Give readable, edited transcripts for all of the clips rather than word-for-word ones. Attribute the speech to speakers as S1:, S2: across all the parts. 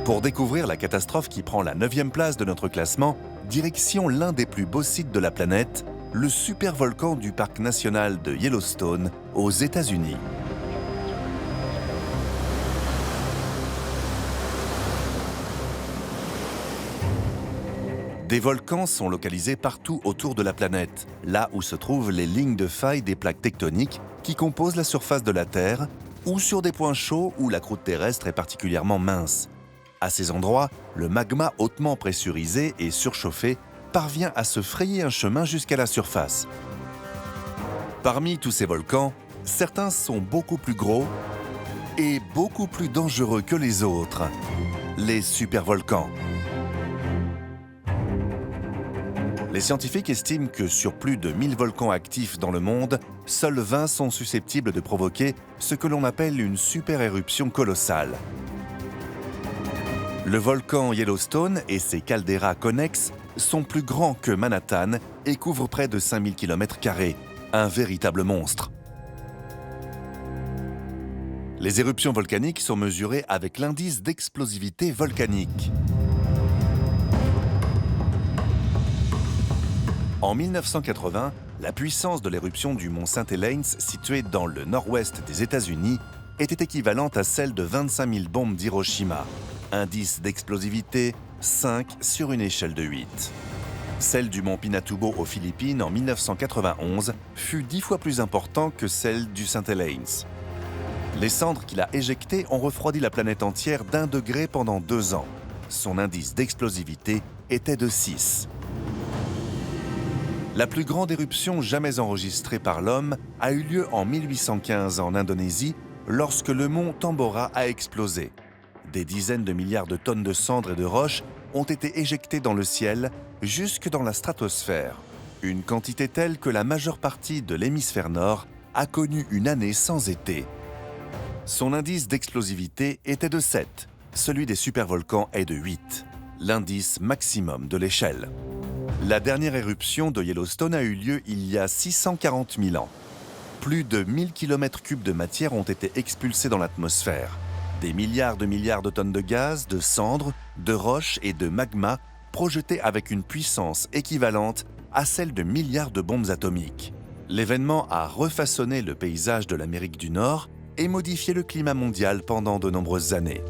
S1: Pour découvrir la catastrophe qui prend la 9e place de notre classement, direction l'un des plus beaux sites de la planète, le supervolcan du parc national de Yellowstone aux États-Unis. Des volcans sont localisés partout autour de la planète, là où se trouvent les lignes de faille des plaques tectoniques qui composent la surface de la Terre, ou sur des points chauds où la croûte terrestre est particulièrement mince. À ces endroits, le magma hautement pressurisé et surchauffé parvient à se frayer un chemin jusqu'à la surface. Parmi tous ces volcans, certains sont beaucoup plus gros et beaucoup plus dangereux que les autres, les supervolcans. Les scientifiques estiment que sur plus de 1000 volcans actifs dans le monde, seuls 20 sont susceptibles de provoquer ce que l'on appelle une super-éruption colossale. Le volcan Yellowstone et ses calderas connexes sont plus grands que Manhattan et couvrent près de 5000 km², un véritable monstre. Les éruptions volcaniques sont mesurées avec l'indice d'explosivité volcanique. En 1980, la puissance de l'éruption du mont St. Helens, situé dans le nord-ouest des États-Unis, était équivalente à celle de 25 000 bombes d'Hiroshima. Indice d'explosivité 5 sur une échelle de 8. Celle du mont Pinatubo aux Philippines en 1991 fut 10 fois plus importante que celle du St. Helens. Les cendres qu'il a éjectées ont refroidi la planète entière d'1 degré pendant 2 ans. Son indice d'explosivité était de 6. La plus grande éruption jamais enregistrée par l'homme a eu lieu en 1815 en Indonésie, lorsque le mont Tambora a explosé. Des dizaines de milliards de tonnes de cendres et de roches ont été éjectées dans le ciel, jusque dans la stratosphère. Une quantité telle que la majeure partie de l'hémisphère nord a connu une année sans été. Son indice d'explosivité était de 7, celui des supervolcans est de 8, l'indice maximum de l'échelle. La dernière éruption de Yellowstone a eu lieu il y a 640 000 ans. Plus de 1000 km³ de matière ont été expulsés dans l'atmosphère. Des milliards de tonnes de gaz, de cendres, de roches et de magma projetés avec une puissance équivalente à celle de milliards de bombes atomiques. L'événement a refaçonné le paysage de l'Amérique du Nord et modifié le climat mondial pendant de nombreuses années.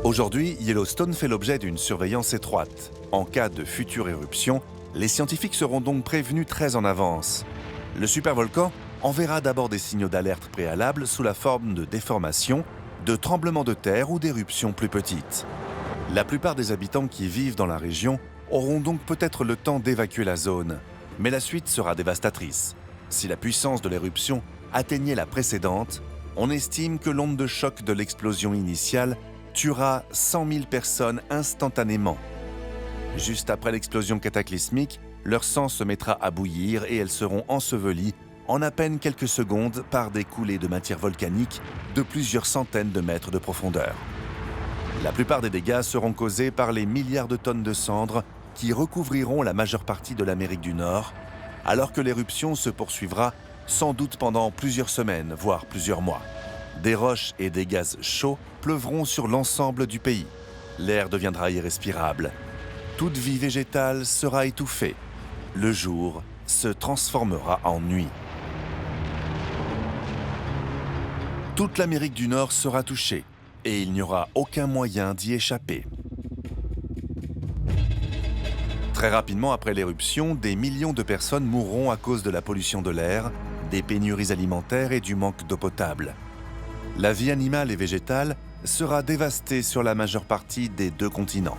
S1: Aujourd'hui, Yellowstone fait l'objet d'une surveillance étroite. En cas de future éruption, les scientifiques seront donc prévenus très en avance. Le supervolcan enverra d'abord des signaux d'alerte préalables sous la forme de déformations, de tremblements de terre ou d'éruptions plus petites. La plupart des habitants qui vivent dans la région auront donc peut-être le temps d'évacuer la zone, mais la suite sera dévastatrice. Si la puissance de l'éruption atteignait la précédente, on estime que l'onde de choc de l'explosion initiale tuera 100 000 personnes instantanément. Juste après l'explosion cataclysmique, leur sang se mettra à bouillir et elles seront ensevelies en à peine quelques secondes par des coulées de matière volcanique de plusieurs centaines de mètres de profondeur. La plupart des dégâts seront causés par les milliards de tonnes de cendres qui recouvriront la majeure partie de l'Amérique du Nord, alors que l'éruption se poursuivra sans doute pendant plusieurs semaines, voire plusieurs mois. Des roches et des gaz chauds pleuvront sur l'ensemble du pays. L'air deviendra irrespirable. Toute vie végétale sera étouffée. Le jour se transformera en nuit. Toute l'Amérique du Nord sera touchée et il n'y aura aucun moyen d'y échapper. Très rapidement après l'éruption, des millions de personnes mourront à cause de la pollution de l'air, des pénuries alimentaires et du manque d'eau potable. La vie animale et végétale sera dévastée sur la majeure partie des 2 continents.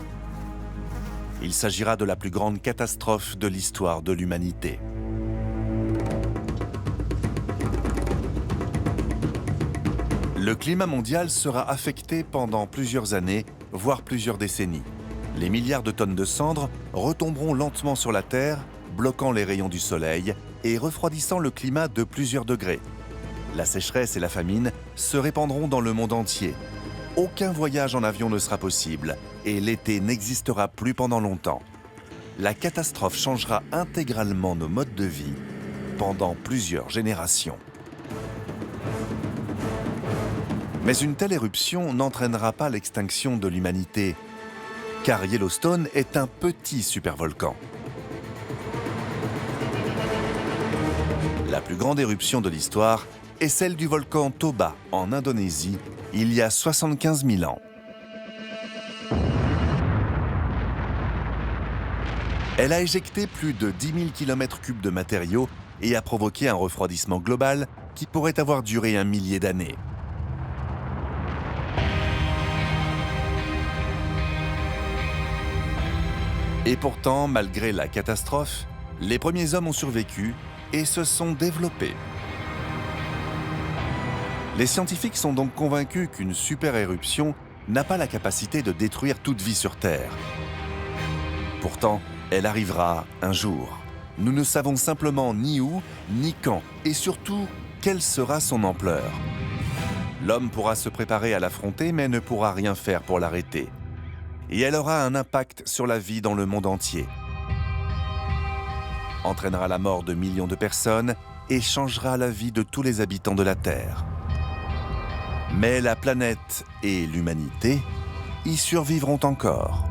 S1: Il s'agira de la plus grande catastrophe de l'histoire de l'humanité. Le climat mondial sera affecté pendant plusieurs années, voire plusieurs décennies. Les milliards de tonnes de cendres retomberont lentement sur la Terre, bloquant les rayons du soleil et refroidissant le climat de plusieurs degrés. La sécheresse et la famine se répandront dans le monde entier. Aucun voyage en avion ne sera possible et l'été n'existera plus pendant longtemps. La catastrophe changera intégralement nos modes de vie pendant plusieurs générations. Mais une telle éruption n'entraînera pas l'extinction de l'humanité, car Yellowstone est un petit supervolcan. La plus grande éruption de l'histoire est celle du volcan Toba, en Indonésie, il y a 75 000 ans. Elle a éjecté plus de 10 000 km3 de matériaux et a provoqué un refroidissement global qui pourrait avoir duré un millier d'années. Et pourtant, malgré la catastrophe, les premiers hommes ont survécu et se sont développés. Les scientifiques sont donc convaincus qu'une super-éruption n'a pas la capacité de détruire toute vie sur Terre. Pourtant, elle arrivera un jour. Nous ne savons simplement ni où, ni quand, et surtout, quelle sera son ampleur. L'homme pourra se préparer à l'affronter, mais ne pourra rien faire pour l'arrêter. Et elle aura un impact sur la vie dans le monde entier. Entraînera la mort de millions de personnes et changera la vie de tous les habitants de la Terre. Mais la planète et l'humanité y survivront encore.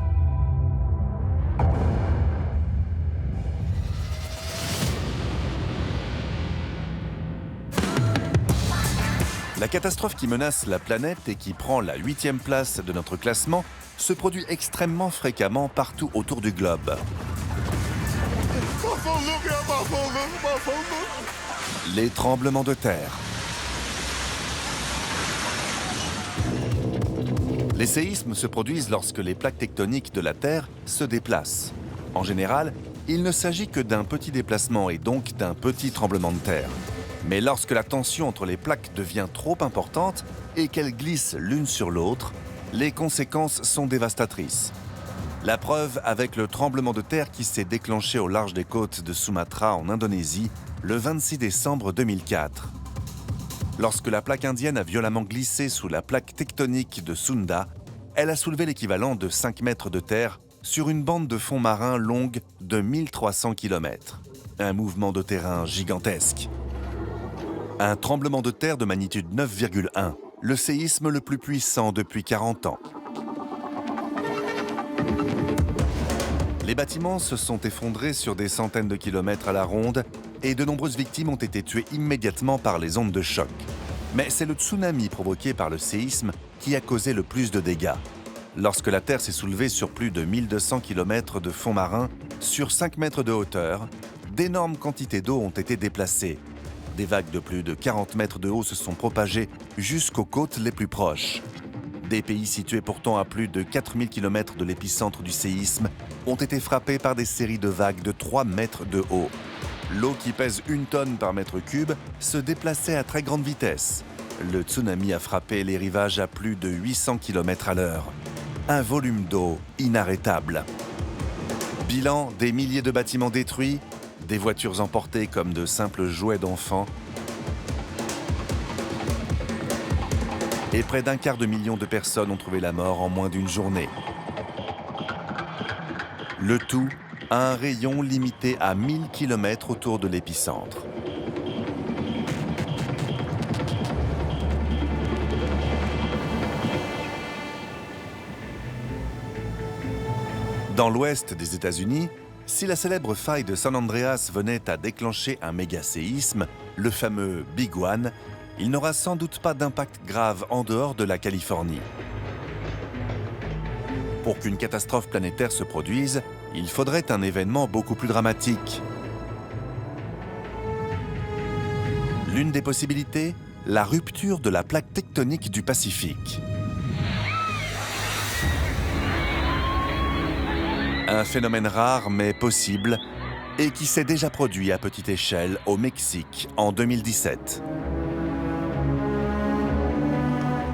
S1: La catastrophe qui menace la planète et qui prend la 8e place de notre classement se produit extrêmement fréquemment partout autour du globe. Les tremblements de terre. Les séismes se produisent lorsque les plaques tectoniques de la Terre se déplacent. En général, il ne s'agit que d'un petit déplacement et donc d'un petit tremblement de terre. Mais lorsque la tension entre les plaques devient trop importante et qu'elles glissent l'une sur l'autre, les conséquences sont dévastatrices. La preuve avec le tremblement de terre qui s'est déclenché au large des côtes de Sumatra en Indonésie le 26 décembre 2004. Lorsque la plaque indienne a violemment glissé sous la plaque tectonique de Sunda, elle a soulevé l'équivalent de 5 mètres de terre sur une bande de fond marin longue de 1300 km. Un mouvement de terrain gigantesque. Un tremblement de terre de magnitude 9,1, le séisme le plus puissant depuis 40 ans. Les bâtiments se sont effondrés sur des centaines de kilomètres à la ronde et de nombreuses victimes ont été tuées immédiatement par les ondes de choc. Mais c'est le tsunami provoqué par le séisme qui a causé le plus de dégâts. Lorsque la Terre s'est soulevée sur plus de 1200 km de fond marin, sur 5 mètres de hauteur, d'énormes quantités d'eau ont été déplacées. Des vagues de plus de 40 mètres de haut se sont propagées jusqu'aux côtes les plus proches. Des pays situés pourtant à plus de 4000 km de l'épicentre du séisme ont été frappés par des séries de vagues de 3 mètres de haut. L'eau qui pèse 1 tonne par mètre cube se déplaçait à très grande vitesse. Le tsunami a frappé les rivages à plus de 800 km à l'heure. Un volume d'eau inarrêtable. Bilan, des milliers de bâtiments détruits, des voitures emportées comme de simples jouets d'enfants, et près d'1 quart de million de personnes ont trouvé la mort en moins d'une journée. Le tout à un rayon limité à 1000 km autour de l'épicentre. Dans l'ouest des États-Unis, si la célèbre faille de San Andreas venait à déclencher un méga-séisme, le fameux Big One, il n'aura sans doute pas d'impact grave en dehors de la Californie. Pour qu'une catastrophe planétaire se produise, il faudrait un événement beaucoup plus dramatique. L'une des possibilités, la rupture de la plaque tectonique du Pacifique. Un phénomène rare mais possible et qui s'est déjà produit à petite échelle au Mexique en 2017.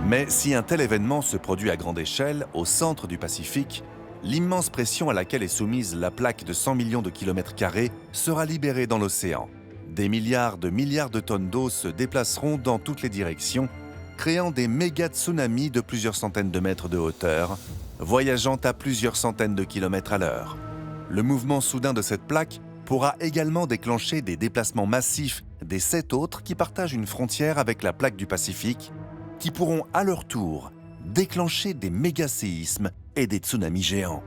S1: Mais si un tel événement se produit à grande échelle, au centre du Pacifique, l'immense pression à laquelle est soumise la plaque de 100 millions de kilomètres carrés sera libérée dans l'océan. Des milliards de tonnes d'eau se déplaceront dans toutes les directions, créant des méga-tsunamis de plusieurs centaines de mètres de hauteur, voyageant à plusieurs centaines de kilomètres à l'heure. Le mouvement soudain de cette plaque pourra également déclencher des déplacements massifs des 7 autres qui partagent une frontière avec la plaque du Pacifique, qui pourront à leur tour déclencher des méga-séismes et des tsunamis géants.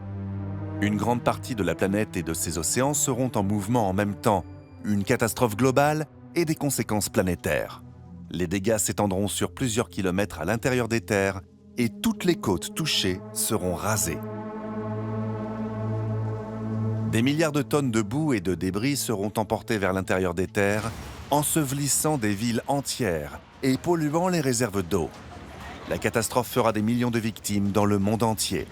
S1: Une grande partie de la planète et de ses océans seront en mouvement en même temps, une catastrophe globale et des conséquences planétaires. Les dégâts s'étendront sur plusieurs kilomètres à l'intérieur des terres et toutes les côtes touchées seront rasées. Des milliards de tonnes de boue et de débris seront emportés vers l'intérieur des terres, ensevelissant des villes entières et polluant les réserves d'eau. La catastrophe fera des millions de victimes dans le monde entier.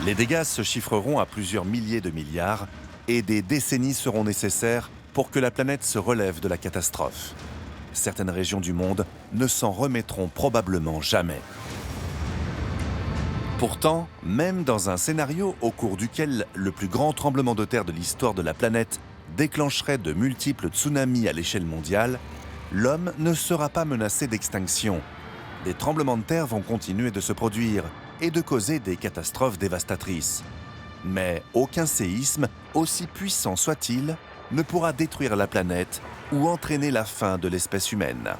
S1: Les dégâts se chiffreront à plusieurs milliers de milliards et des décennies seront nécessaires pour que la planète se relève de la catastrophe. Certaines régions du monde ne s'en remettront probablement jamais. Pourtant, même dans un scénario au cours duquel le plus grand tremblement de terre de l'histoire de la planète déclencherait de multiples tsunamis à l'échelle mondiale, l'homme ne sera pas menacé d'extinction. Des tremblements de terre vont continuer de se produire et de causer des catastrophes dévastatrices. Mais aucun séisme, aussi puissant soit-il, ne pourra détruire la planète ou entraîner la fin de l'espèce humaine.